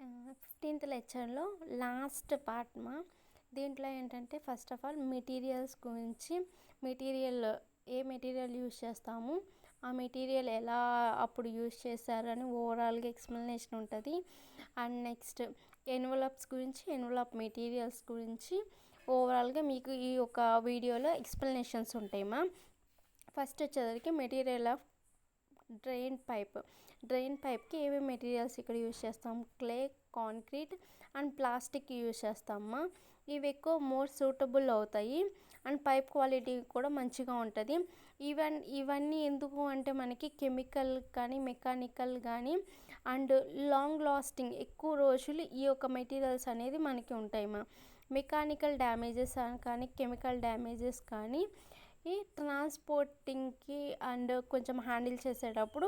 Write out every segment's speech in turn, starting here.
15th లెక్చర్లో last part దీంట్లో ఏంటంటే ఫస్ట్ ఆఫ్ ఆల్ మెటీరియల్స్ గురించి ఏ మెటీరియల్ యూజ్ చేస్తాము, ఆ మెటీరియల్ ఎలా అప్పుడు యూజ్ చేశారని ఓవరాల్గా ఎక్స్ప్లెనేషన్ ఉంటుంది. అండ్ నెక్స్ట్ ఎన్వలప్స్ గురించి, ఎన్వలప్ మెటీరియల్స్ గురించి ఓవరాల్గా మీకు ఈ ఒక వీడియోలో ఎక్స్ప్లెనేషన్స్ ఉంటాయి ఫస్ట్ వచ్చేసరికి మెటీరియల్ ఆఫ్ డ్రైన్ పైప్కి ఏమేమి మెటీరియల్స్ ఇక్కడ యూజ్ చేస్తాం, clay, concrete and plastic use చేస్తామా. ఇవి ఎక్కువ మోర్ సూటబుల్ అవుతాయి అండ్ పైప్ క్వాలిటీ కూడా మంచిగా ఉంటుంది. ఇవన్నీ ఎందుకు అంటే మనకి కెమికల్ కానీ మెకానికల్ కానీ అండ్ లాంగ్ లాస్టింగ్ ఎక్కువ రోజులు ఈ యొక్క మెటీరియల్స్ అనేది మనకి ఉంటాయి మెకానికల్ డ్యామేజెస్ కానీ కెమికల్ డ్యామేజెస్ కానీ ఈ ట్రాన్స్పోర్టింగ్కి అండ్ కొంచెం హ్యాండిల్ చేసేటప్పుడు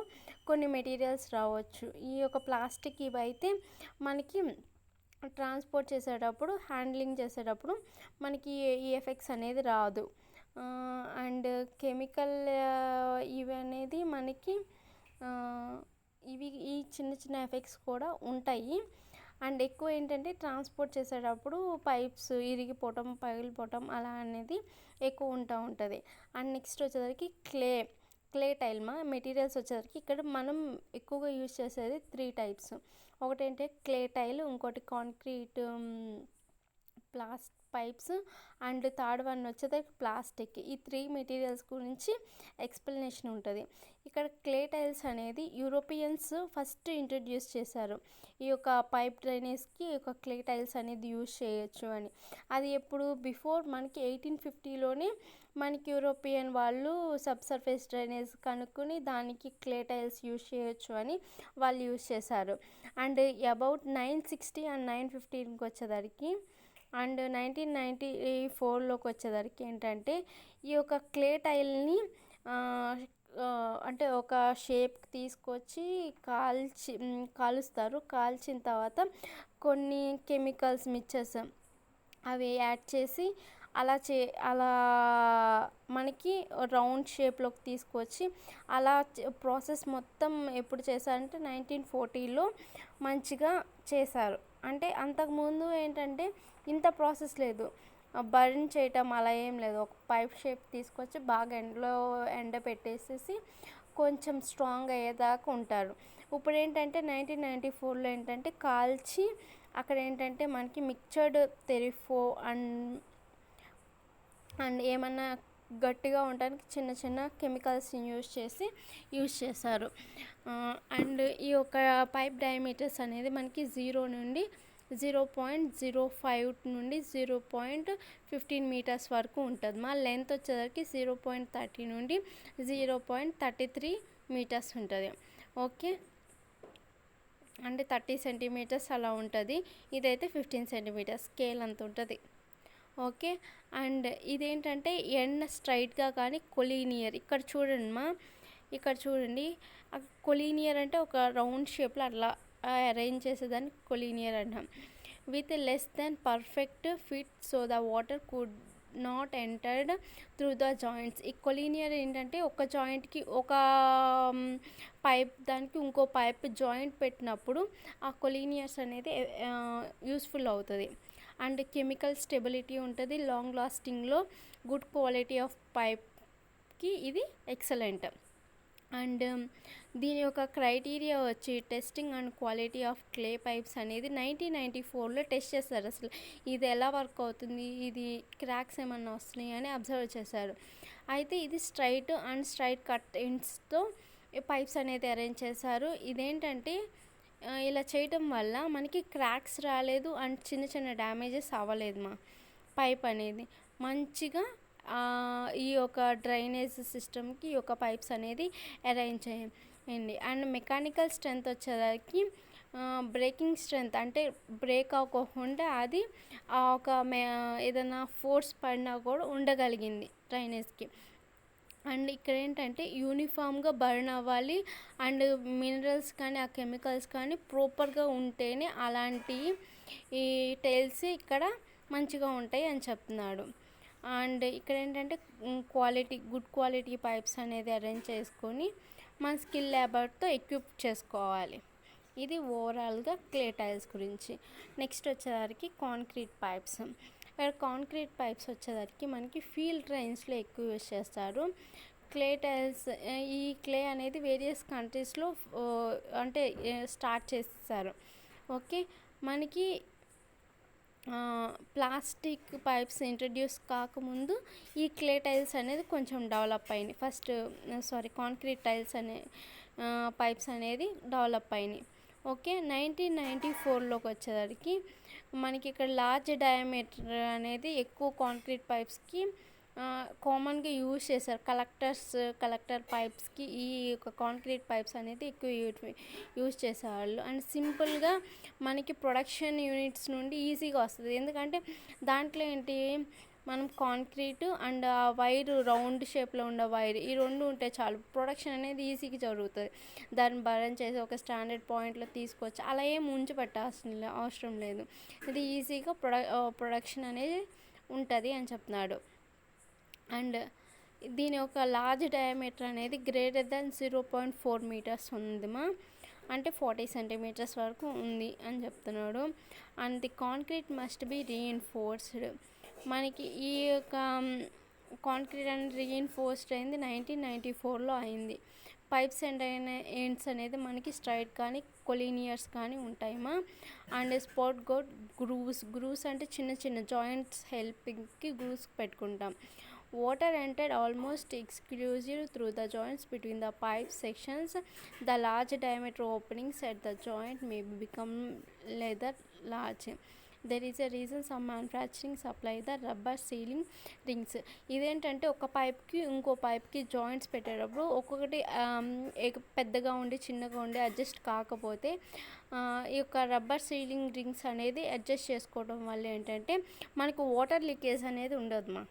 కొన్ని మెటీరియల్స్ రావచ్చు. ఈ యొక్క ప్లాస్టిక్ ఇవైతే మనకి ట్రాన్స్పోర్ట్ చేసేటప్పుడు, హ్యాండ్లింగ్ చేసేటప్పుడు మనకి ఈ ఎఫెక్ట్స్ అనేది రాదు. అండ్ కెమికల్ ఇవి అనేది మనకి ఈ చిన్న చిన్న ఎఫెక్ట్స్ కూడా ఉంటాయి. అండ్ ఎక్కువ ఏంటంటే ట్రాన్స్పోర్ట్ చేసేటప్పుడు పైప్స్ ఇరిగిపోవటం, పగిలిపోవటం అలా అనేది ఎక్కువ ఉంటుంది. అండ్ నెక్స్ట్ వచ్చేసరికి క్లే టైల్ మెటీరియల్స్ వచ్చేసరికి ఇక్కడ మనం ఎక్కువగా యూజ్ చేసేది 3 టైప్స్. ఒకటంటే క్లే టైల్, ఇంకోటి concrete pipes and third one వచ్చేసరికి ప్లాస్టిక్. ఈ 3 మెటీరియల్స్ గురించి ఎక్స్ప్లెనేషన్ ఉంటుంది. ఇక్కడ క్లే టైల్స్ అనేది యూరోపియన్స్ ఫస్ట్ ఇంట్రడ్యూస్ చేశారు. ఈ యొక్క పైప్ డ్రైనేజ్కి ఒక క్లే టైల్స్ అనేది యూజ్ చేయొచ్చు అని. అది ఎప్పుడు బిఫోర్ మనకి 1850లోనే మనకి యూరోపియన్ వాళ్ళు సర్ఫేస్ డ్రైనేజ్ కనుక్కొని దానికి క్లే టైల్స్ యూజ్ చేయొచ్చు అని వాళ్ళు యూజ్ చేశారు. అండ్ అబౌట్ 960 అండ్ 915కి వచ్చేసరికి అండ్ 1994లోకి వచ్చేసరికి ఏంటంటే ఈ యొక్క క్లే టైల్ని అంటే ఒక షేప్ తీసుకొచ్చి కాలుస్తారు. కాల్చిన తర్వాత కొన్ని కెమికల్స్ మిక్చర్స్ అవి యాడ్ చేసి అలా మనకి రౌండ్ షేప్లోకి తీసుకొచ్చి అలా ప్రాసెస్ మొత్తం ఎప్పుడు చేశారంటే 1940లో మంచిగా చేశారు. అంటే అంతకుముందు ఏంటంటే ఇంత ప్రాసెస్ లేదు, బర్న్ చేయటం అలా ఏం లేదు. ఒక పైప్ షేప్ తీసుకొచ్చి బాగా ఎండ పెట్టేసేసి కొంచెం స్ట్రాంగ్ అయ్యేదాకా ఉంటారు. ఇప్పుడు ఏంటంటే 1994లో ఏంటంటే కాల్చి అక్కడ ఏంటంటే మనకి మిక్చర్డ్ తెరిఫో అండ్ ఏమన్నా గట్టిగా ఉండడానికి చిన్న చిన్న కెమికల్స్ని యూజ్ చేశారు. అండ్ ఈ యొక్క పైప్ డయామీటర్స్ అనేది మనకి 0 నుండి 0.05 నుండి 0.15 మీటర్స్ వరకు ఉంటుంది. లెంత్ వచ్చేసరికి 0.30 నుండి 0.33 మీటర్స్ ఉంటుంది. ఓకే, అంటే 30 సెంటీమీటర్స్ అలా ఉంటుంది. ఇదైతే 15 సెంటీమీటర్స్ స్కేల్ అంత ఉంటుంది. ఓకే, అండ్ ఇదేంటంటే ఎండ్ స్ట్రైట్గా కానీ కొలీనియర్. ఇక్కడ చూడండి కొలీనియర్ అంటే ఒక రౌండ్ షేప్లో అట్లా అరేంజ్ చేసేదాన్ని కొలీనియర్ అంటాం. With less than perfect fit so the water could not entered through the joints. ఈ కొలీనియర్ ఏంటంటే ఒక జాయింట్కి ఒక పైప్ దానికి ఇంకో పైప్ జాయింట్ పెట్టినప్పుడు ఆ కొలీనియర్స్ అనేది యూస్ఫుల్ అవుతుంది. అండ్ కెమికల్ స్టెబిలిటీ ఉంటుంది. లాంగ్ లాస్టింగ్లో గుడ్ క్వాలిటీ ఆఫ్ పైప్కి ఇది ఎక్సలెంట్. అండ్ దీని యొక్క క్రైటీరియా వచ్చి testing and quality of clay pipes అనేది 1994లో టెస్ట్ చేస్తారు. అసలు ఇది ఎలా వర్క్ అవుతుంది, ఇది క్రాక్స్ ఏమన్నా వస్తున్నాయి అని అబ్జర్వ్ చేశారు. అయితే ఇది స్ట్రైట్ కట్ ఎండ్స్తో పైప్స్ అనేది అరేంజ్ చేశారు. ఇదేంటంటే ఇలా చేయటం వల్ల మనకి క్రాక్స్ రాలేదు అండ్ చిన్న చిన్న డ్యామేజెస్ అవ్వలేదు పైప్ అనేది మంచిగా ఈ యొక్క డ్రైనేజ్ సిస్టమ్కి ఈ యొక్క పైప్స్ అనేది అరేంజ్ చేయండి. అండ్ మెకానికల్ స్ట్రెంత్ వచ్చేసరికి బ్రేకింగ్ స్ట్రెంత్ అంటే బ్రేక్ అవ్వకుండా అది ఒక ఏదైనా ఫోర్స్ పడినా కూడా ఉండగలిగింది డ్రైనేజ్కి. అండ్ ఇక్కడ ఏంటంటే యూనిఫామ్గా బర్న్ అవ్వాలి అండ్ మినరల్స్ కానీ ఆ కెమికల్స్ కానీ ప్రాపర్గా ఉంటేనే అలాంటి ఈ టైల్స్ ఇక్కడ మంచిగా ఉంటాయి అని చెప్తున్నాడు. అండ్ ఇక్కడ ఏంటంటే గుడ్ క్వాలిటీ పైప్స్ అనేది అరేంజ్ చేసుకొని మన స్కిల్ లేబర్తో ఎక్విప్ చేసుకోవాలి. ఇది ఓవరాల్గా క్లే టైల్స్ గురించి. నెక్స్ట్ వచ్చేసరికి కాంక్రీట్ పైప్స్. ఇక్కడ కాంక్రీట్ పైప్స్ వచ్చేసరికి మనకి ఫీల్డ్ డ్రైన్స్లో ఎక్కువ యూజ్ చేస్తారు. క్లే టైల్స్, ఈ క్లే అనేది వేరియస్ కంట్రీస్లో అంటే స్టార్ట్ చేస్తారు. ఓకే, మనకి ప్లాస్టిక్ పైప్స్ ఇంట్రడ్యూస్ కాకముందు ఈ క్లే టైల్స్ అనేది కొంచెం డెవలప్ అయినాయి. కాంక్రీట్ టైల్స్ పైప్స్ అనేది డెవలప్ అయినాయి. ఓకే, 1994లోకి వచ్చేసరికి మనకి ఇక్కడ లార్జ్ డయామీటర్ అనేది ఎక్కువ కాంక్రీట్ పైప్స్కి కామన్గా యూజ్ చేశారు. కలెక్టర్ పైప్స్కి ఈ యొక్క కాంక్రీట్ పైప్స్ అనేది ఎక్కువ యూజ్ చేసేవాళ్ళు. అండ్ సింపుల్గా మనకి ప్రొడక్షన్ యూనిట్స్ నుండి ఈజీగా వస్తుంది. ఎందుకంటే దాంట్లో ఏంటి, మనం కాంక్రీట్ అండ్ ఆ వైర్ రౌండ్ షేప్లో ఉన్న వైర్, ఈ రెండు ఉంటే చాలు, ప్రొడక్షన్ అనేది ఈజీగా జరుగుతుంది. దాన్ని బర్న్ చేసి ఒక స్టాండర్డ్ పాయింట్లో తీసుకొచ్చి అలా ఏం ఉంచి పెట్టాల్సిన అవసరం లేదు. ఇది ఈజీగా ప్రొడక్షన్ అనేది ఉంటుంది అని చెప్తున్నాడు. అండ్ దీని యొక్క లార్జ్ డయామీటర్ అనేది గ్రేటర్ దెన్ 0.4 మీటర్స్ ఉందిమా, అంటే 40 సెంటీమీటర్స్ వరకు ఉంది అని చెప్తున్నాడు. And the concrete must be reinforced. మనకి ఈ యొక్క కాంక్రీట్ అనేది రీఎన్ఫోర్స్డ్ అయింది 1994లో అయింది. పైప్స్ అండ్ ఎండ్స్ అనేది మనకి స్ట్రైట్ కానీ కొలీనియర్స్ కానీ ఉంటాయమ్మా. అండ్ స్పాట్ గోట్ గ్రూవ్స్ అంటే చిన్న చిన్న జాయింట్స్ హెల్పింగ్కి గ్రూవ్స్ పెట్టుకుంటాం. Water entered almost exclusively through the joints between the pipe sections. The large diameter openings at the joint may become rather large. There is a reason some manufacturing supply the rubber sealing rings. ఇదేంటంటే ఒక పైప్కి ఇంకో పైప్కి joints పెట్టేటప్పుడు ఒక్కొక్కటి పెద్దగా ఉండి చిన్నగా ఉండి adjust కాకపోతే ఈ యొక్క రబ్బర్ సీలింగ్ రింగ్స్ అనేది అడ్జస్ట్ చేసుకోవడం వల్ల ఏంటంటే మనకు వాటర్ లీకేజ్ అనేది ఉండదుమా.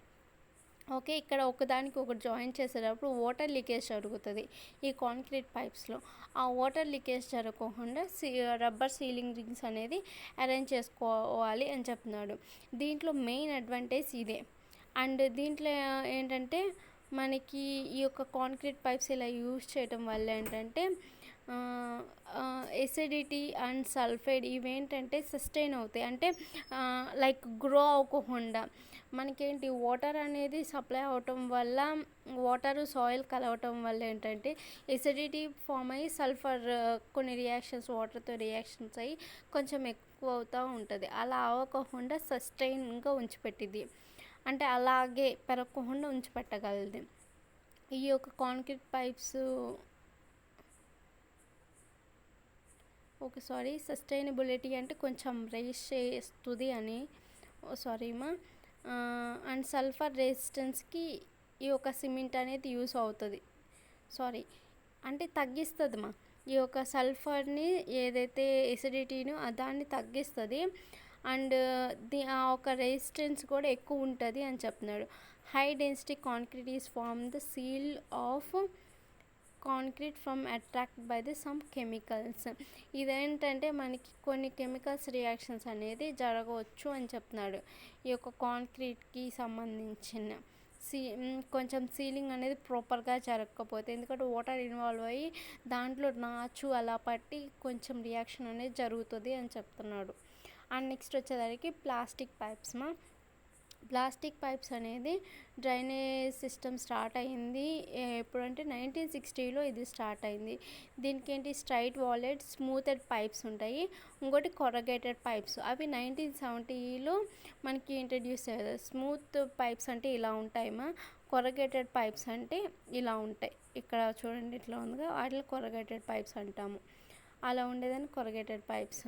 ఓకే, ఇక్కడ ఒకదానికి ఒకటి జాయిన్ చేసేటప్పుడు వాటర్ లీకేజ్ జరుగుతుంది ఈ కాంక్రీట్ పైప్స్లో. ఆ వాటర్ లీకేజ్ జరగకుండా రబ్బర్ సీలింగ్ రింగ్స్ అనేది అరేంజ్ చేసుకోవాలి అని చెప్తున్నాడు. దీంట్లో మెయిన్ అడ్వాంటేజ్ ఇదే. అండ్ దీంట్లో ఏంటంటే మనకి ఈ యొక్క కాంక్రీట్ పైప్స్ ఇలా యూజ్ చేయడం వల్ల ఏంటంటే ఎసిడిటీ అండ్ సల్ఫైడ్ ఇవేంటంటే సస్టైన్ అవుతాయి. అంటే లైక్ గ్రో అవ్వకుండా మనకేంటి వాటర్ అనేది సప్లై అవటం వల్ల, వాటర్ సాయిల్ కలవటం వల్ల ఏంటంటే ఎసిడిటీ ఫామ్ అయ్యి సల్ఫర్ కొన్ని రియాక్షన్స్ వాటర్తో రియాక్షన్స్ అయ్యి కొంచెం ఎక్కువ అవుతూ ఉంటుంది. అలా అవ్వకుండా సస్టైన్గా ఉంచిపెట్టింది, అంటే అలాగే పెరగకుండా ఉంచిపెట్టగలది. ఈ యొక్క కాంక్రీట్ పైప్స్ సస్టైనబిలిటీ అంటే కొంచెం రైజ్ చేస్తుంది అని అండ్ సల్ఫర్ రెసిస్టెన్స్కి ఈ యొక్క సిమెంట్ అనేది యూస్ అవుతుంది. అంటే తగ్గిస్తుంది ఈ యొక్క సల్ఫర్ని, ఏదైతే ఎసిడిటీను దాన్ని తగ్గిస్తుంది. అండ్ ఆ ఒక రెసిస్టెన్స్ కూడా ఎక్కువ ఉంటుంది అని చెప్తున్నాడు. High density concrete is form the seal of concrete from attract by the some chemicals. ఇదేంటంటే మనకి కొన్ని కెమికల్స్ రియాక్షన్స్ అనేది జరగవచ్చు అని చెప్తున్నాడు. ఈ యొక్క కాంక్రీట్కి సంబంధించిన కొంచెం సీలింగ్ అనేది ప్రాపర్గా జరగకపోతే, ఎందుకంటే వాటర్ ఇన్వాల్వ్ అయ్యి దాంట్లో నాచు అలా పట్టి కొంచెం రియాక్షన్ అనేది జరుగుతుంది అని చెప్తున్నాడు. అండ్ నెక్స్ట్ వచ్చేసరికి ప్లాస్టిక్ పైప్స్ అనేది డ్రైనేజ్ సిస్టమ్ స్టార్ట్ అయింది ఎప్పుడంటే 1960లో ఇది స్టార్ట్ అయింది. దీనికి ఏంటి స్ట్రైట్ వాలెడ్ స్మూతెడ్ పైప్స్ ఉంటాయి. ఇంకోటి కొరగేటెడ్ పైప్స్, అవి 1970లో మనకి ఇంట్రడ్యూస్ అయ్యారు. స్మూత్ పైప్స్ అంటే ఇలా ఉంటాయమ్మా, కొరగేటెడ్ పైప్స్ అంటే ఇలా ఉంటాయి. ఇక్కడ చూడండి ఇట్లా ఉందిగా, వాటిలో కొరగేటెడ్ పైప్స్ అంటాము. అలా ఉండేదని కొరగేటెడ్ పైప్స్.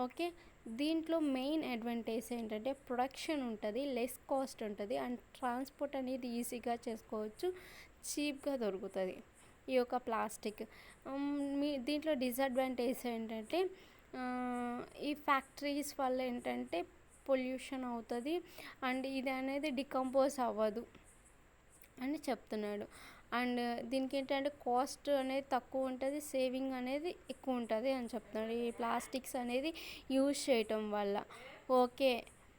ఓకే, దీంట్లో మెయిన్ అడ్వాంటేజ్ ఏంటంటే ప్రొడక్షన్ ఉంటుంది, లెస్ కాస్ట్ ఉంటుంది, అండ్ ట్రాన్స్పోర్ట్ అనేది ఈజీగా చేసుకోవచ్చు, చీప్గా దొరుకుతుంది ఈ యొక్క ప్లాస్టిక్. దీంట్లో డిసడ్వాంటేజ్ ఏంటంటే ఈ ఫ్యాక్టరీస్ వల్ల ఏంటంటే పొల్యూషన్ అవుతుంది, అండ్ ఇది అనేది డికంపోజ్ అవ్వదు అని చెప్తున్నాడు. అండ్ దీనికి ఏంటంటే కాస్ట్ అనేది తక్కువ ఉంటుంది, సేవింగ్ అనేది ఎక్కువ ఉంటుంది అని చెప్తున్నాడు ఈ ప్లాస్టిక్స్ అనేది యూజ్ చేయటం వల్ల. Okay,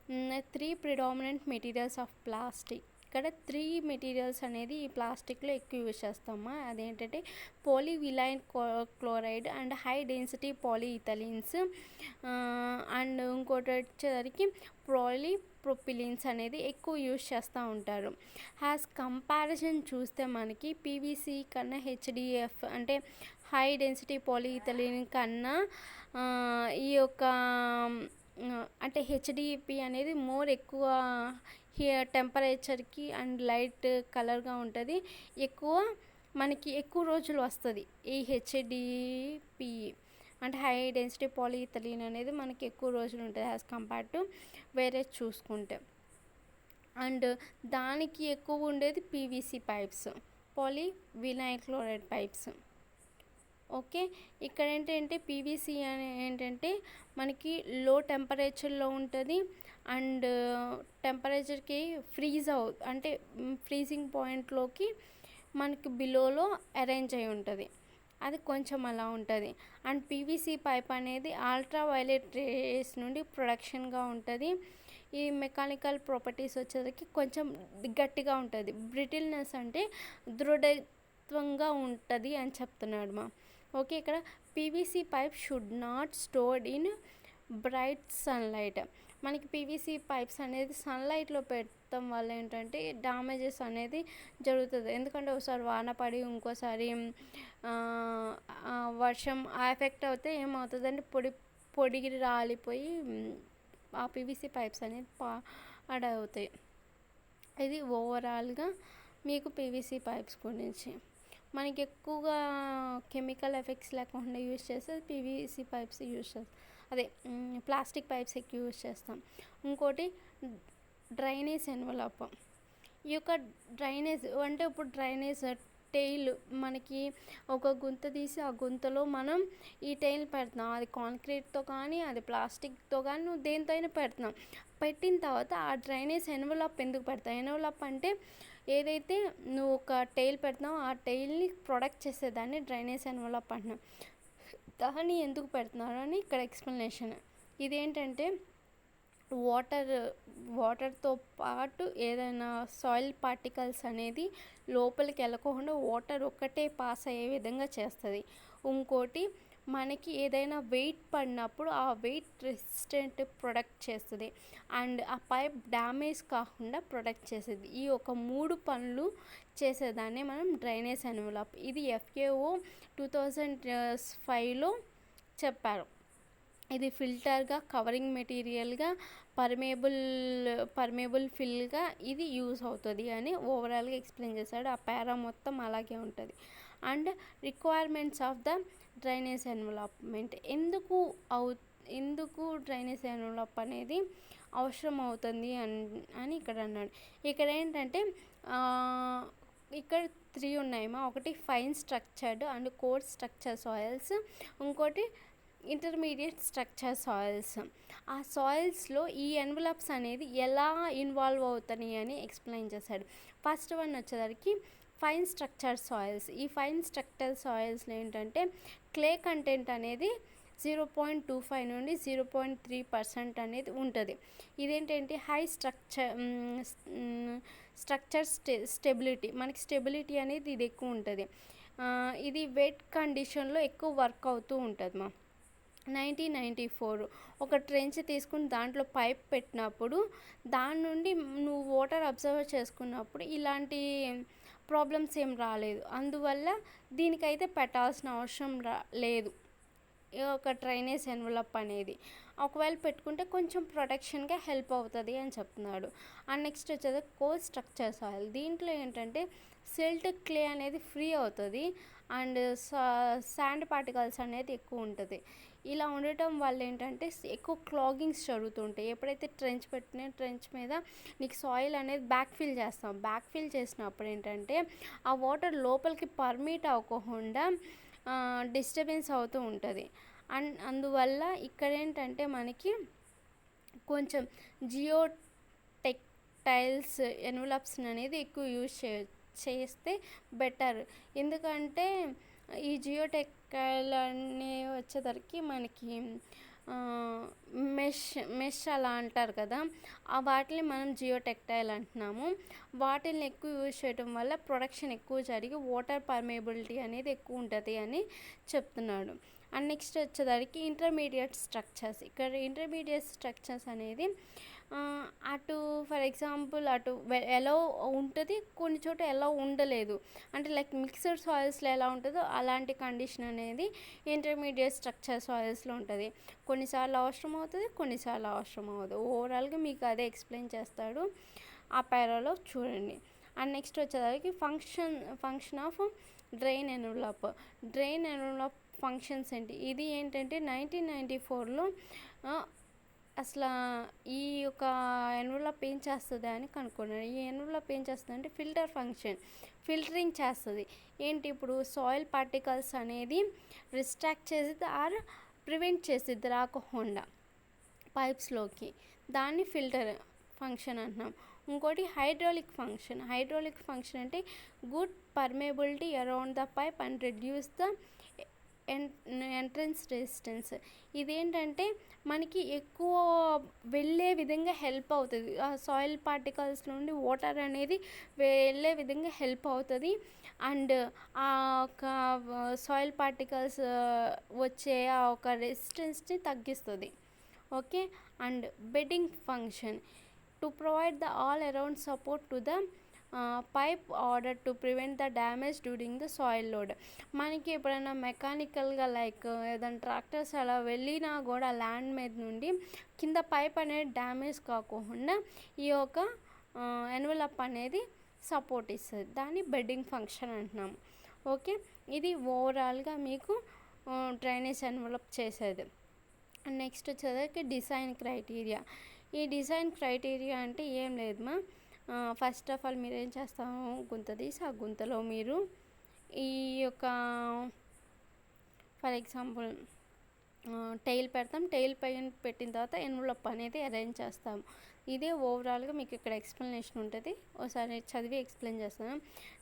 3 predominant materials of plastic. ఇక్కడ 3 మెటీరియల్స్ అనేది ఈ ప్లాస్టిక్లో ఎక్కువ యూజ్ చేస్తామా. అదేంటంటే polyvinyl chloride and high density polyethylenes and ఇంకోటి వచ్చేసరికి ప్రొపిలిన్స్ అనేది ఎక్కువ యూజ్ చేస్తూ ఉంటారు. కంపారిజన్ చూస్తే మనకి పీవీసీ కన్నా హెచ్డిఎఫ్ అంటే హై డెన్సిటీ పాలీఇథిలీన్ కన్నా ఈ యొక్క అంటే హెచ్డిపి అనేది మోర్ ఎక్కువ టెంపరేచర్కి అండ్ లైట్ కలర్గా ఉంటుంది, మనకి ఎక్కువ రోజులు వస్తుంది. ఈ హెచ్డిపి అంటే హై డెన్సిటీ పాలీఇథిలీన్ అనేది మనకి ఎక్కువ రోజులు ఉంటుంది యాజ్ కంపేర్డ్ టు వేరే చూసుకుంటే. అండ్ దానికి ఎక్కువ ఉండేది PVC pipes, polyvinyl chloride pipes. Okay, ఇక్కడ ఏంటంటే పీవీసీ అని ఏంటంటే మనకి లో టెంపరేచర్లో ఉంటుంది అండ్ టెంపరేచర్కి అంటే ఫ్రీజింగ్ పాయింట్లోకి మనకి బిలోలో అరేంజ్ అయి ఉంటుంది, అది కొంచెం అలా ఉంటుంది. అండ్ పీవీసీ పైప్ అనేది అల్ట్రా వైలెట్ రేస్ నుండి ప్రొడక్షన్గా ఉంటుంది. ఈ మెకానికల్ ప్రాపర్టీస్ వచ్చేసరికి కొంచెం గట్టిగా ఉంటుంది, బ్రిటిల్నెస్ అంటే దృఢత్వంగా ఉంటుంది అని చెప్తున్నాడు ఓకే, ఇక్కడ PVC pipe should not stored in bright sunlight. మనకి పీవీసీ పైప్స్ అనేది సన్లైట్లో పెట్టడం వల్ల ఏంటంటే డ్యామేజెస్ అనేది జరుగుతుంది. ఎందుకంటే ఒకసారి వాన పడి ఇంకోసారి వర్షం ఎఫెక్ట్ అవుతే ఏమవుతుందంటే పొడి రాలిపోయి ఆ పీవీసీ పైప్స్ అనేది పాడవుతాయి. ఇది ఓవరాల్గా మీకు పీవీసీ పైప్స్ గురించి. మనకి ఎక్కువగా కెమికల్ ఎఫెక్ట్స్ లేకుండా యూజ్ చేస్తే పీవీసీ పైప్స్ యూజ్ చేస్తాం, అదే ప్లాస్టిక్ పైప్స్ ఎక్కువ యూజ్ చేస్తాం. ఇంకోటి డ్రైనేజ్ ఎన్వలప్. ఈ యొక్క డ్రైనేజ్ అంటే ఇప్పుడు డ్రైనేజ్ టైల్ మనకి ఒక గుంత తీసి ఆ గుంతలో మనం ఈ టైల్ పెడుతున్నాం, అది కాంక్రీట్తో కానీ అది ప్లాస్టిక్తో కానీ నువ్వు దేంతో అయినా పెడుతున్నాం. పెట్టిన తర్వాత ఆ డ్రైనేజ్ ఎన్వలప్ ఎందుకు పెడతావు? ఎన్వలప్ అంటే ఏదైతే నువ్వు ఒక టైల్ పెడుతున్నావు ఆ టైల్ని ప్రొటెక్ట్ చేసేదాన్ని డ్రైనేజ్ ఎన్వలప్ అంటున్నాం. దాన్ని ఎందుకు పెడుతున్నారు అని ఇక్కడ ఎక్స్ప్లెనేషన్. ఇదేంటంటే వాటర్తో పాటు ఏదైనా సాయిల్ పార్టికల్స్ అనేది లోపలికి వెళ్ళకుండా వాటర్ ఒక్కటే పాస్ అయ్యే విధంగా చేస్తుంది. ఇంకోటి మనకి ఏదైనా వెయిట్ పడినప్పుడు ఆ వెయిట్ రెసిస్టెంట్ ప్రొడక్ట్ చేస్తుంది అండ్ ఆ పైప్ డ్యామేజ్ కాకుండా ప్రొటెక్ట్ చేసేది. ఈ ఒక 3 పనులు చేసేదాన్ని మనం డ్రైనేజ్ ఎన్వలప్. ఇది FAO 2005లో చెప్పారు. ఇది ఫిల్టర్గా, కవరింగ్ మెటీరియల్గా, పర్మేబుల్ ఫిల్గా ఇది యూజ్ అవుతుంది అని ఓవరాల్గా ఎక్స్ప్లెయిన్ చేశాడు. ఆ పారా మొత్తం అలాగే ఉంటుంది. And requirements of the drainage envelopment, ఎందుకు డ్రైనేజ్ ఎన్వలప్ అనేది అవసరం అవుతుంది అని ఇక్కడ అన్నాడు. ఇక్కడ ఏంటంటే ఇక్కడ 3 ఉన్నాయమ్మా. ఒకటి fine structured and course structure soils, ఇంకోటి ఇంటర్మీడియట్ స్ట్రక్చర్ సాయిల్స్. ఆ సాయిల్స్లో ఈ ఎన్వలప్స్ అనేది ఎలా ఇన్వాల్వ్ అవుతాయి అని ఎక్స్ప్లెయిన్ చేశాడు. ఫస్ట్ వన్ వచ్చేసరికి ఫైన్ స్ట్రక్చర్ సాయిల్స్. ఈ ఫైన్ స్ట్రక్చర్ సాయిల్స్లో ఏంటంటే క్లే కంటెంట్ అనేది 0.25 నుండి 0.3% అనేది ఉంటుంది. ఇదేంటంటే హై స్ట్రక్చర్ స్టెబిలిటీ, మనకి స్టెబిలిటీ అనేది ఇది ఎక్కువ ఉంటుంది. ఇది వెట్ కండిషన్లో ఎక్కువ వర్క్ అవుతూ ఉంటుంది 1994 ఒక ట్రెంచ్ తీసుకుని దాంట్లో పైప్ పెట్టినప్పుడు దాని నుండి నువ్వు వాటర్ అబ్జర్వ్ చేసుకున్నప్పుడు ఇలాంటి ప్రాబ్లమ్స్ ఏం రాలేదు. అందువల్ల దీనికైతే పెట్టాల్సిన అవసరం లేదు ఒక డ్రైనేజ్ ఎన్వలప్ అనేది. ఒకవేళ పెట్టుకుంటే కొంచెం ప్రొటెక్షన్గా హెల్ప్ అవుతుంది అని చెప్తున్నాడు. అండ్ నెక్స్ట్ వచ్చేది కోర్ స్ట్రక్చర్ సాయిల్. దీంట్లో ఏంటంటే సిల్ట్, క్లే అనేది ఫ్రీ అవుతుంది అండ్ శాండ్ పార్టికల్స్ అనేది ఎక్కువ ఉంటుంది. ఇలా ఉండటం వల్ల ఏంటంటే ఎక్కువ క్లాగింగ్స్ జరుగుతుంటాయి. ఎప్పుడైతే ట్రెంచ్ మీద నీకు సాయిల్ అనేది బ్యాక్ ఫిల్ చేసినప్పుడు ఏంటంటే ఆ వాటర్ లోపలికి పర్మిట్ అవ్వకుండా డిస్టర్బెన్స్ అవుతూ ఉంటుంది. అందువల్ల ఇక్కడ ఏంటంటే మనకి కొంచెం జియో టెక్టైల్స్ ఎన్వలప్స్ అనేది ఎక్కువ యూజ్ చేస్తే బెటర్. ఎందుకంటే ఈ జియోటెక్టైల్ అనే వచ్చేసరికి మనకి మెష్ మెష్ అలా అంటారు కదా, ఆ వాటిని మనం జియో టెక్టైల్ అంటున్నాము. వాటిని ఎక్కువ యూజ్ చేయడం వల్ల ప్రొడక్షన్ ఎక్కువ జరిగి వాటర్ పర్మేబిలిటీ అనేది ఎక్కువ ఉంటుంది అని చెప్తున్నాడు. అండ్ నెక్స్ట్ వచ్చేసరికి ఇంటర్మీడియట్ స్ట్రక్చర్స్. ఇక్కడ ఇంటర్మీడియట్ స్ట్రక్చర్స్ అనేది అటు ఫర్ ఎగ్జాంపుల్ అటు ఎలా ఉంటుంది, కొన్ని చోట ఎలా ఉండలేదు. అంటే లైక్ మిక్స్డ్ సాయిల్స్లో ఎలా ఉంటుందో అలాంటి కండిషన్ అనేది ఇంటర్మీడియట్ స్ట్రక్చర్ సాయిల్స్లో ఉంటుంది. కొన్నిసార్లు అవసరం అవుతుంది, కొన్నిసార్లు అవసరం అవ్వదు. ఓవరాల్గా మీకు అదే ఎక్స్ప్లెయిన్ చేస్తాడు, ఆ పేరాలో చూడండి. అండ్ నెక్స్ట్ వచ్చేసరికి function of drain envelope. Drain envelope functions ఏంటి? ఇది ఏంటంటే 1994లో అసలు ఈ యొక్క ఎన్వలప్ ఏం చేస్తుంది అని కనుక్కున్నాడు. ఈ ఎన్వలప్ ఏం చేస్తుంది అంటే ఫిల్టర్ ఫంక్షన్, ఫిల్టరింగ్ చేస్తుంది. ఏంటి, ఇప్పుడు సాయిల్ పార్టికల్స్ అనేది రిస్ట్రాక్ట్ చేసి ఆర్ ప్రివెంట్ చేసిద్ది రాకుండా పైప్స్లోకి, దాన్ని ఫిల్టర్ ఫంక్షన్ అంటున్నాం. ఇంకోటి హైడ్రాలిక్ ఫంక్షన్. హైడ్రాలిక్ ఫంక్షన్ అంటే good permeability around the pipe and reduce the entrance resistance. ఇదేంటంటే మనకి ఎక్కువ వెళ్ళే విధంగా హెల్ప్ అవుతుంది. ఆ సాయిల్ పార్టికల్స్ నుండి వాటర్ అనేది వెళ్ళే విధంగా హెల్ప్ అవుతుంది. అండ్ ఆ ఒక సాయిల్ పార్టికల్స్ వచ్చే ఆ ఒక రెసిస్టెన్స్ని తగ్గిస్తుంది. Okay. And bedding function to provide the all around support to the pipe order to prevent the damage during the soil load. మనకి ఎప్పుడైనా మెకానికల్గా లైక్ ఏదైనా ట్రాక్టర్స్ అలా వెళ్ళినా కూడా ల్యాండ్ మీద నుండి కింద పైప్ అనేది డ్యామేజ్ కాకుండా ఈ యొక్క ఎన్వలప్ అనేది సపోర్ట్ ఇస్తుంది. దాన్ని బెడ్డింగ్ ఫంక్షన్ అంటున్నాము. ఓకే. ఇది ఓవరాల్గా మీకు డ్రైనేజ్ ఎన్వలప్ చేసేది. నెక్స్ట్ వచ్చేసరికి డిజైన్ క్రైటీరియా. ఈ డిజైన్ క్రైటీరియా అంటే ఏం లేదు మా, ఫస్ట్ ఆఫ్ ఆల్ మీరు ఏం చేస్తాము, గుంత తీసి ఆ గుంతలో మీరు ఈ యొక్క ఫర్ ఎగ్జాంపుల్ టైల్ పెడతాం. టైల్ పైన పెట్టిన తర్వాత ఎన్వలప్ అనేది అరేంజ్ చేస్తాము. ఇదే ఓవరాల్గా మీకు ఇక్కడ ఎక్స్ప్లెనేషన్ ఉంటుంది. ఒకసారి చదివి ఎక్స్ప్లెయిన్ చేస్తాను.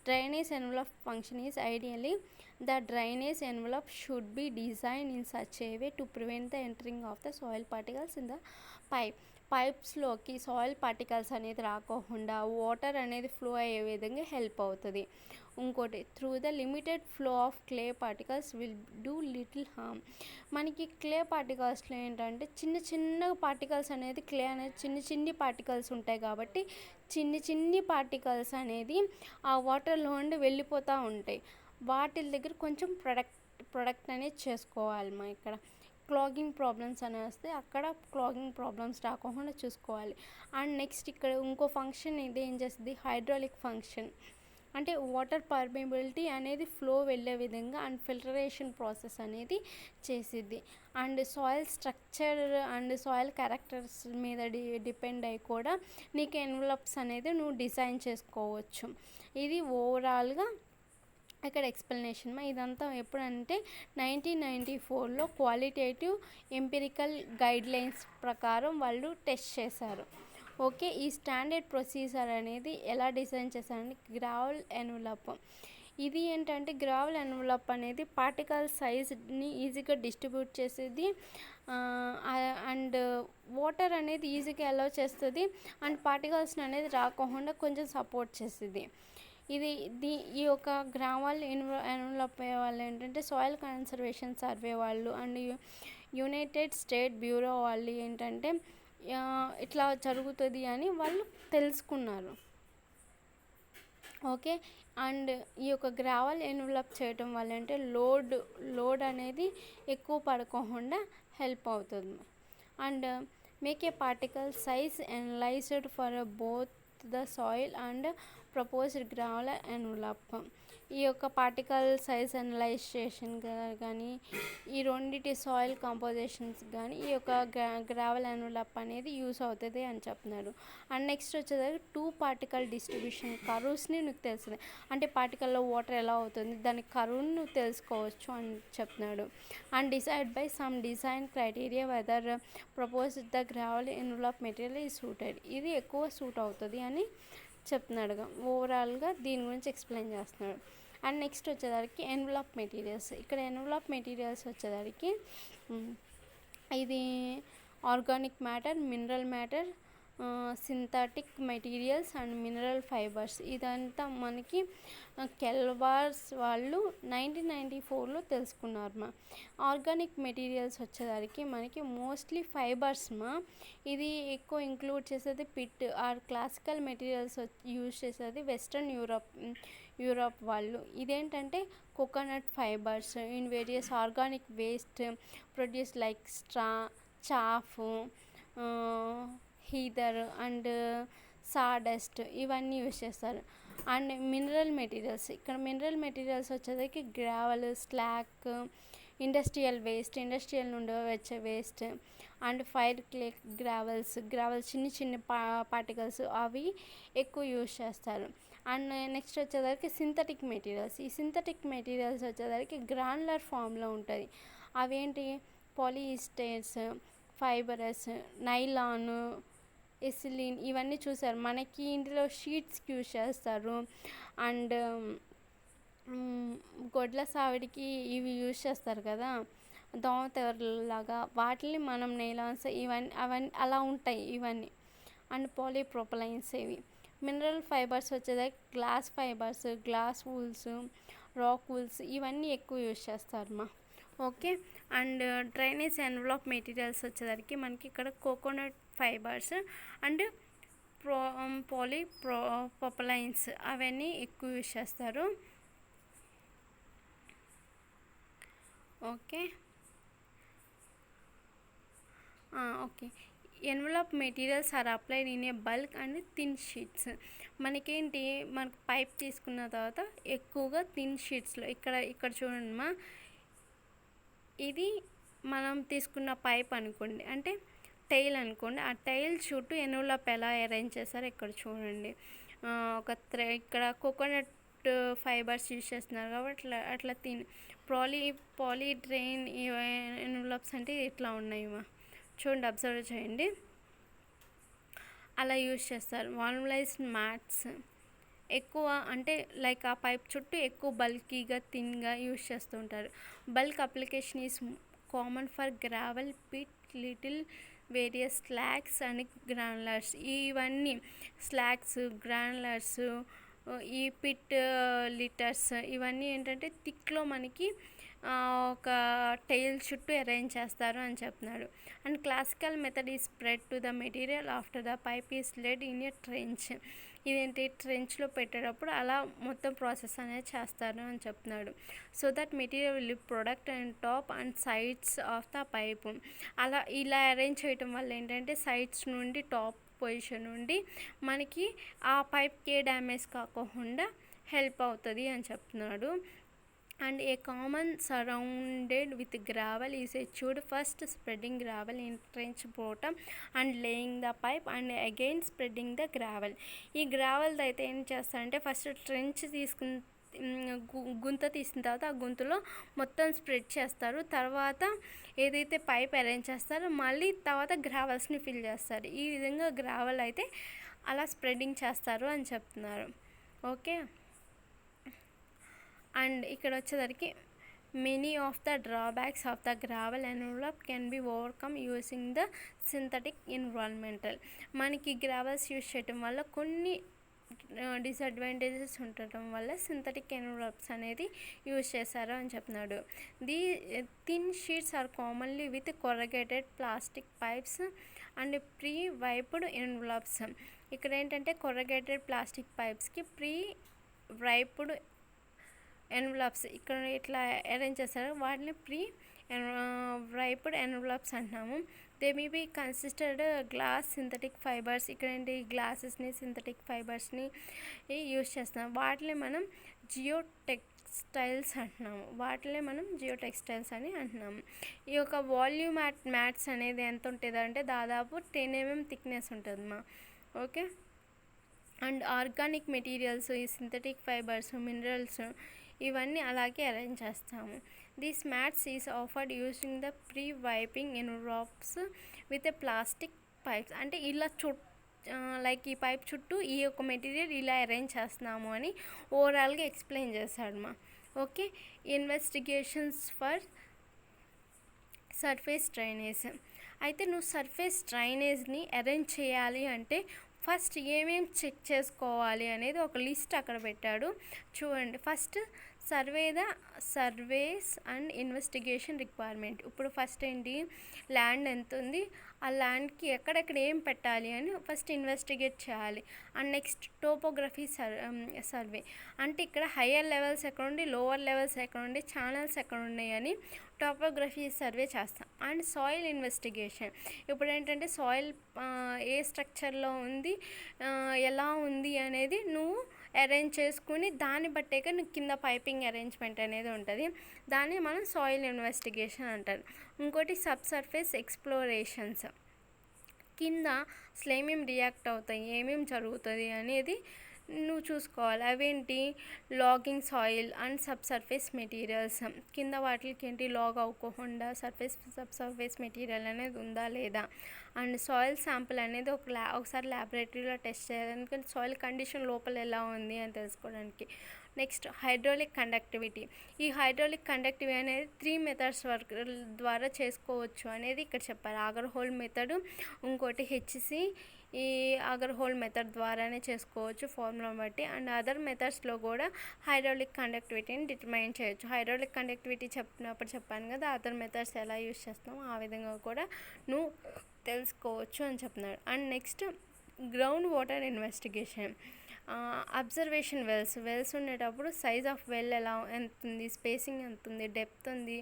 Drainage envelope function is ideally the drainage envelope should be design in such a way to prevent the entering of the soil particles in the పైప్స్లోకి సాయిల్ పార్టికల్స్ అనేది రాకోకుండా వాటర్ అనేది ఫ్లో అయ్యే విధంగా హెల్ప్ అవుతుంది. ఇంకోటి through the limited flow of clay particles will do little harm. మనకి clay పార్టికల్స్లో ఏంటంటే చిన్న చిన్న పార్టికల్స్ అనేది క్లే అనేది చిన్ని పార్టికల్స్ ఉంటాయి కాబట్టి చిన్ని పార్టికల్స్ అనేది ఆ వాటర్లో ఉండి వెళ్ళిపోతూ ఉంటాయి. వాటి దగ్గర కొంచెం ప్రొడక్ట్ అనేది చేసుకోవాలి. మా ఇక్కడ క్లాగింగ్ ప్రాబ్లమ్స్ అని వస్తే అక్కడ క్లాగింగ్ ప్రాబ్లమ్స్ రాకుండా చూసుకోవాలి. అండ్ నెక్స్ట్ ఇక్కడ ఇంకో ఫంక్షన్ ఇది ఏం చేస్తుంది, హైడ్రాలిక్ ఫంక్షన్. అంటే వాటర్ పర్మేబిలిటీ అనేది ఫ్లో వెళ్ళే విధంగా అండ్ ఫిల్టరేషన్ ప్రాసెస్ అనేది చేసిద్ది. And soil structure and soil characters మీద డిపెండ్ అయ్యి కూడా నీకు ఎన్వలప్స్ అనేది నువ్వు డిజైన్ చేసుకోవచ్చు. ఇది ఓవరాల్గా ఇక్కడ ఎక్స్ప్లెనేషన్. ఇదంతా ఎప్పుడంటే 1994లో క్వాలిటేటివ్ ఎంపిరికల్ గైడ్లైన్స్ ప్రకారం వాళ్ళు టెస్ట్ చేశారు. ఓకే. ఈ స్టాండర్డ్ ప్రొసీజర్ అనేది ఎలా డిజైన్ చేశారంటే గ్రావెల్ ఎన్వలప్. ఇది ఏంటంటే గ్రావెల్ ఎన్వలప్ అనేది పార్టికల్ సైజ్ని ఈజీగా డిస్ట్రిబ్యూట్ చేసేది అండ్ వాటర్ అనేది ఈజీగా అలౌ చేస్తుంది అండ్ పార్టికల్స్ని అనేది రాకుండా కొంచెం సపోర్ట్ చేస్తుంది. ఈ యొక్క గ్రావెల్ ఎన్వలప్ వాళ్ళు ఏంటంటే సాయిల్ కన్సర్వేషన్ సర్వే వాళ్ళు అండ్ యునైటెడ్ స్టేట్ బ్యూరో వాళ్ళు ఏంటంటే ఇట్లా జరుగుతుంది అని వాళ్ళు తెలుసుకున్నారు. ఓకే. అండ్ ఈ యొక్క గ్రావెల్ ఎన్వలప్ చేయటం వల్ల అంటే లోడ్ అనేది ఎక్కువ పడకుండా హెల్ప్ అవుతుంది. And make a particle size analysed for both the soil and proposed gravel envelope. ఈ యొక్క పార్టికల్ సైజ్ అనలైజేషన్ కానీ ఈ రెండిటి సాయిల్ కంపోజిషన్స్ కానీ ఈ యొక్క గ్రావెల్ ఎన్వలప్ అనేది యూస్ అవుతుంది అని చెప్తున్నాడు. అండ్ నెక్స్ట్ వచ్చేసరికి 2 పార్టికల్ డిస్ట్రిబ్యూషన్ కర్వ్స్ని నీకు తెలుస్తుంది. అంటే పార్టికల్లో వాటర్ ఎలా అవుతుంది దాని కర్వ్ని నువ్వు తెలుసుకోవచ్చు అని చెప్తున్నాడు. And decide by some design criteria whether proposed the gravel envelope material is suited. ఇది ఎక్కువ సూట్ అవుతుంది అని చెప్తున్నాడుగా. ఓవరాల్గా దీని గురించి ఎక్స్ప్లెయిన్ చేస్తున్నాడు. అండ్ నెక్స్ట్ వచ్చేసరికి ఎన్వలప్ మెటీరియల్స్. ఇక్కడ ఎన్వలప్ మెటీరియల్స్ వచ్చేసరికి ఇది organic matter, mineral matter, synthetic materials and mineral fibres. ఇదంతా మనకి కెల్వార్స్ వాళ్ళు 1994లో తెలుసుకున్నారు మా. ఆర్గానిక్ మెటీరియల్స్ వచ్చేసరికి మనకి మోస్ట్లీ ఫైబర్స్ మా. ఇది ఎక్కువ ఇంక్లూడ్ చేసేది pit or classical materials use చేసేది వెస్ట్రన్ యూరోప్ వాళ్ళు. ఇదేంటంటే coconut fibres in various organic waste produce like straw, chaff, heather and sawdust ఇవన్నీ యూజ్ చేస్తారు. అండ్ మినరల్ మెటీరియల్స్, ఇక్కడ మినరల్ మెటీరియల్స్ వచ్చేసరికి gravel, slag, industrial waste, industrial నుండి వచ్చే waste and fire clay gravels చిన్న చిన్న పార్టికల్స్ అవి ఎక్కువ యూజ్ చేస్తారు. అండ్ నెక్స్ట్ వచ్చేసరికి సింథటిక్ మెటీరియల్స్. ఈ సింథటిక్ మెటీరియల్స్ వచ్చేసరికి గ్రాన్యులర్ ఫామ్లో ఉంటుంది. అవేంటి పాలిస్టర్స్, ఫైబరస్, నైలాన్, ఎసిలిన్ ఇవన్నీ చూసారు. మనకి ఇందులో షీట్స్కి యూజ్ చేస్తారు. అండ్ గొడ్ల సావిడికి ఇవి యూజ్ చేస్తారు కదా, దోమతెరలాగా, వాటిని మనం నైలాన్స్ అవన్నీ అలా ఉంటాయి ఇవన్నీ. అండ్ పాలీప్రొపలైన్స్ ఇవి. మినరల్ ఫైబర్స్ వచ్చేసరికి గ్లాస్ ఫైబర్స్, గ్లాస్ వూల్స్, రాక్ వూల్స్ ఇవన్నీ ఎక్కువ యూజ్ చేస్తారు మా. Okay. And drainage envelope materials వచ్చేసరికి మనకి ఇక్కడ కోకోనట్ ఫైబర్స్ అండ్ పాలీప్రొపలైన్స్ అవన్నీ ఎక్కువ యూజ్ చేస్తారు. Okay. Okay. Envelope materials are applied in a bulk and thin sheets. మనకేంటి, మనకు పైప్ తీసుకున్న తర్వాత ఎక్కువగా థిన్ షీట్స్లో ఇక్కడ చూడండి మా, ఇది మనం తీసుకున్న పైప్ అనుకోండి, అంటే టైల్ అనుకోండి. ఆ టైల్ చుట్టూ ఎన్వలప్ ఎలా అరేంజ్ చేస్తారో ఇక్కడ చూడండి. ఇక్కడ కోకోనట్ ఫైబర్స్ యూజ్ చేస్తున్నారు కాబట్టి అట్లా పాలీడ్రైన్ ఎన్వలప్స్ అంటే ఇట్లా ఉన్నాయి మా, చూడండి, అబ్జర్వ్ చేయండి. అలా యూజ్ చేస్తారు. వాల్యుమైజ్డ్ మ్యాట్స్ ఎక్కువ, అంటే లైక్ ఆ పైప్ చుట్టూ ఎక్కువ బల్కీగా థిన్గా యూజ్ చేస్తూ ఉంటారు. Bulk application is common for gravel, pit, little various slags and granulars. ఇవన్నీ స్లాగ్స్, గ్రానులర్స్, ఈ పిట్, లిటర్స్ ఇవన్నీ ఏంటంటే థిక్లో మనకి ఒక టైల్ చుట్టూ అరేంజ్ చేస్తారు అని చెప్తున్నాడు. And classical method is spread to the material after the pipe is led in a trench. ఇదేంటి, ట్రెంచ్లో పెట్టేటప్పుడు అలా మొత్తం ప్రాసెస్ అనేది చేస్తారు అని చెప్తున్నాడు. So that material will product and top and sides of the pipe. ఇలా అరేంజ్ చేయటం వల్ల ఏంటంటే సైడ్స్ నుండి టాప్ పొజిషన్ నుండి మనకి ఆ పైప్కి ఏ డ్యామేజ్ కాకుండా హెల్ప్ అవుతుంది అని చెప్తున్నాడు. And a common surrounded with gravel is achieved first spreading gravel in trench bottom and laying the pipe and again spreading the gravel. ఈ గ్రావెల్ అయితే ఏం చేస్తారంటే ఫస్ట్ ట్రెంచ్ తీసుకుని గుంత తీసిన తర్వాత ఆ గుంతలో మొత్తం స్ప్రెడ్ చేస్తారు. తర్వాత ఏదైతే పైప్ అరేంజ్ చేస్తారో మళ్ళీ తర్వాత గ్రావెల్స్ని ఫిల్ చేస్తారు. ఈ విధంగా గ్రావెల్ అయితే అలా స్ప్రెడింగ్ చేస్తారు అని చెప్తున్నారు. ఓకే. అండ్ ఇక్కడ వచ్చేసరికి many of the drawbacks of the gravel envelope can be overcome using the synthetic environmental. మనకి గ్రావెల్స్ యూజ్ చేయటం వల్ల కొన్ని డిసడ్వాంటేజెస్ ఉండటం వల్ల సింథటిక్ ఎన్వలప్స్ అనేది యూజ్ చేశారు అని చెప్తున్నాడు. The thin sheets are commonly with corrugated plastic pipes and pre wiped envelopes. ఇక్కడ ఏంటంటే కొరగేటెడ్ ప్లాస్టిక్ పైప్స్కి ప్రీ వైప్డ్ ఎన్వలప్స్ ఇక్కడ ఇట్లా అరేంజ్ చేస్తారు, వాటిని ప్రీ వైప్డ్ ఎన్వలప్స్ అంటున్నాము. They may be consisted glass, synthetic fibres. ఇక్కడ ఏంటి, గ్లాసెస్ని, సింథటిక్ ఫైబర్స్ని యూజ్ చేస్తున్నాం. వాటిని మనం జియో టెక్స్టైల్స్ అని అంటున్నాము. ఈ యొక్క వాల్యూమ్ మ్యాట్స్ అనేది ఎంత ఉంటుంది అంటే దాదాపు 10 mm థిక్నెస్ ఉంటుంది మా. ఓకే. అండ్ ఆర్గానిక్ మెటీరియల్స్, ఈ సింథటిక్ ఫైబర్స్, మినరల్స్ ఇవన్నీ అలాగే అరేంజ్ చేస్తాము. This mats is offered using the pre wiping envelopes with a plastic pipes. అంటే ఇలా లైక్ ఈ పైప్ చుట్టూ ఈ యొక్క మెటీరియల్ ఇలా అరేంజ్ చేస్తున్నాము అని ఓవరాల్గా ఎక్స్ప్లెయిన్ చేశాడు మా. Okay, investigations for surface drainage. అయితే నువ్వు సర్ఫేస్ డ్రైనేజ్ని అరేంజ్ చేయాలి అంటే ఫస్ట్ ఏమేమి చెక్ చేసుకోవాలి అనేది ఒక లిస్ట్ అక్కడ పెట్టాడు చూడండి. First surveys and investigation requirement. ఇప్పుడు ఫస్ట్ ఏంటి, ల్యాండ్ ఎంత ఉంది, ఆ ల్యాండ్కి ఎక్కడెక్కడ ఏం పెట్టాలి అని ఫస్ట్ ఇన్వెస్టిగేట్ చేయాలి. అండ్ నెక్స్ట్ టోపోగ్రఫీ సర్వే, అంటే ఇక్కడ హయ్యర్ లెవెల్స్ ఎక్కడ ఉండి, లోవర్ లెవెల్స్ ఎక్కడ ఉండి, ఛానల్స్ ఎక్కడ ఉన్నాయి అని టోపోగ్రఫీ సర్వే చేస్తాం. అండ్ సాయిల్ ఇన్వెస్టిగేషన్, ఇప్పుడు ఏంటంటే సాయిల్ ఏ స్ట్రక్చర్లో ఉంది, ఎలా ఉంది అనేది నువ్వు అరేంజ్ చేసుకుని దాన్ని బట్టేగా నీకు కింద పైపింగ్ అరేంజ్మెంట్ అనేది ఉంటుంది. దాన్ని మనం సాయిల్ ఇన్వెస్టిగేషన్ అంటారు. ఇంకోటి సబ్ సర్ఫేస్ ఎక్స్ప్లోరేషన్స్, కింద అసలు ఏమేమి రియాక్ట్ అవుతాయి, ఏమేమి జరుగుతుంది అనేది నువ్వు చూసుకోవాలి. అవేంటి, logging soil and sub surface materials, కింద వాటికి ఏంటి లాగ్ అవ్వకుండా సబ్ సర్ఫేస్ మెటీరియల్ అనేది ఉందా లేదా. అండ్ సాయిల్ శాంపుల్ అనేది ఒకసారి ల్యాబొరేటరీలో టెస్ట్ చేయడానికి, సాయిల్ కండిషన్ లోపల ఎలా ఉంది అని తెలుసుకోవడానికి. నెక్స్ట్ హైడ్రాలిక్ కండక్టివిటీ, ఈ హైడ్రాలిక్ కండక్టివిటీ అనేది 3 మెథడ్స్ ద్వారా చేసుకోవచ్చు అనేది ఇక్కడ చెప్పారు. ఆగర్ హోల్ మెథడ్, ఇంకోటి హెచ్సి, ఈ ఆగర్ హోల్ మెథడ్ ద్వారానే చేసుకోవచ్చు ఫార్ములా బట్టి. అండ్ అదర్ మెథడ్స్లో కూడా హైడ్రాలిక్ కండక్టివిటీని డిటర్మైన్ చేయొచ్చు. హైడ్రాలిక్ కండక్టివిటీ చెప్పాను కదా, అదర్ మెథడ్స్ ఎలా యూజ్ చేస్తామో ఆ విధంగా కూడా నువ్వు తెలుసుకోవచ్చు అని చెప్తున్నాడు. And next ground water investigation, observation wells ఉండేటప్పుడు సైజ్ ఆఫ్ వెల్ ఎంత ఉంది, స్పేసింగ్ ఎంత ఉంది, డెప్త్ ఉంది,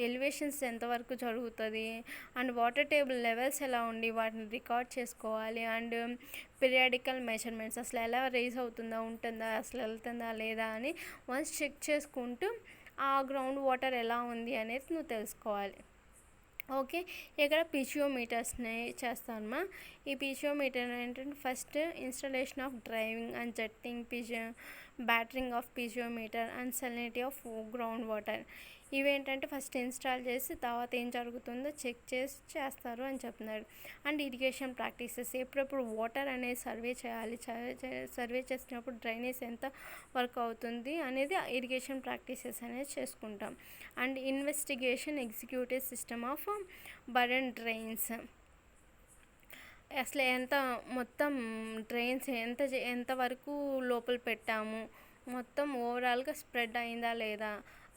ఎలివేషన్స్ ఎంతవరకు జరుగుతుంది, అండ్ వాటర్ టేబుల్ లెవెల్స్ ఎలా ఉండి వాటిని రికార్డ్ చేసుకోవాలి. అండ్ పీరియాడికల్ మెజర్మెంట్స్, అసలు ఎలా రైజ్ అవుతుందా, ఉంటుందా, అసలు వెళ్తుందా లేదా అని వన్స్ చెక్ చేసుకుంటూ ఆ గ్రౌండ్ వాటర్ ఎలా ఉంది అనేది నువ్వు తెలుసుకోవాలి. ఓకే, ఇక్కడ పిజియోమీటర్స్ని చేస్తానమ్మా. ఈ పిజియోమీటర్ ఏంటంటే first installation of driving and jetting battering of piezometer and salinity of ground water. ఇవేంటంటే ఫస్ట్ ఇన్స్టాల్ చేసి తర్వాత ఏం జరుగుతుందో చెక్ చేస్తారు అని చెప్తున్నారు. అండ్ ఇరిగేషన్ ప్రాక్టీసెస్, ఎప్పుడప్పుడు వాటర్ అనేది సర్వే చేయాలి, సర్వే చేసినప్పుడు డ్రైనేజ్ ఎంత వర్క్ అవుతుంది అనేది ఇరిగేషన్ ప్రాక్టీసెస్ అనేది చేసుకుంటాం. And investigation executive system of burn drains, అసలు మొత్తం డ్రైన్స్ ఎంతవరకు లోపల పెట్టాము, మొత్తం ఓవరాల్గా స్ప్రెడ్ అయిందా లేదా,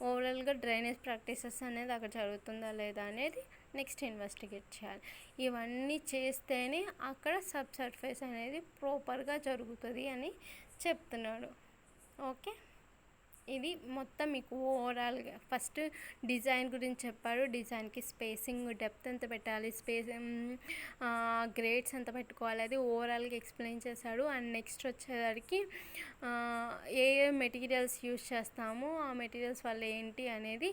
ఓవరాల్గా డ్రైనేజ్ ప్రాక్టీసెస్ అనేది అక్కడ జరుగుతుందా లేదా అనేది నెక్స్ట్ ఇన్వెస్టిగేట్ చేయాలి. ఇవన్నీ చేస్తేనే అక్కడ సబ్ సర్ఫేస్ అనేది ప్రాపర్గా జరుగుతుంది అని చెప్తున్నాడు. ఓకే, ఇది మొత్తం మీకు ఓవరాల్గా ఫస్ట్ డిజైన్ గురించి చెప్పాడు. డిజైన్కి స్పేసింగ్, డెప్త్ ఎంత పెట్టాలి, గ్రేడ్స్ ఎంత పెట్టుకోవాలి అది ఓవరాల్గా ఎక్స్ప్లెయిన్ చేశాడు. అండ్ నెక్స్ట్ వచ్చేసరికి ఏ మెటీరియల్స్ యూజ్ చేస్తామో ఆ మెటీరియల్స్ వల్ల ఏంటి అనేది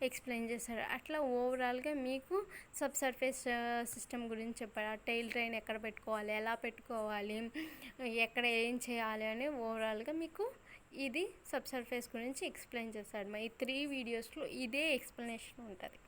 ఎక్స్ప్లెయిన్ చేశాడు. అట్లా ఓవరాల్గా మీకు సబ్ సర్ఫేస్ సిస్టమ్ గురించి చెప్పాడు. ఆ టైల్ డ్రైన్ ఎక్కడ పెట్టుకోవాలి, ఎలా పెట్టుకోవాలి, ఎక్కడ ఏం చేయాలి అని ఓవరాల్గా మీకు ఇది సబ్ సర్ఫేస్ గురించి ఎక్స్ప్లెయిన్ చేశాడు. ఈ 3 వీడియోస్లో ఇదే ఎక్స్ప్లెనేషన్ ఉంటుంది.